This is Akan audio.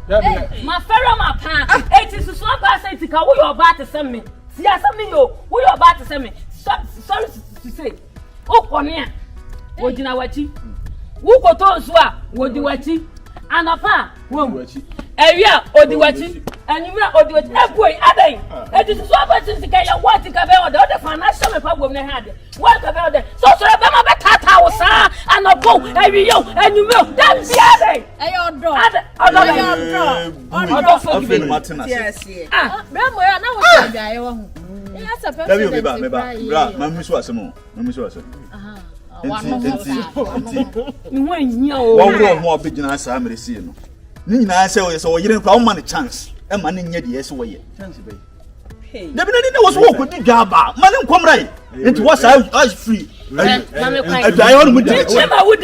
My fellow my pan. It is so bad say to go your bat to send me. See I send me you. Who your bat to send me? Sorry to say. Oh konia. Wojina wachi. Who go to Zua? Wodi wachi. Anapa. Wo. Area odiwachi. And you know odiwachi. Boy, Aden. It is so bad to get your what to cover the financial problem they had. What about that? So Bama Betata was and a bow, every yo, and you know that's the other. Yes, Definitely was work with the Jabba. Man, come right. It was I free. I would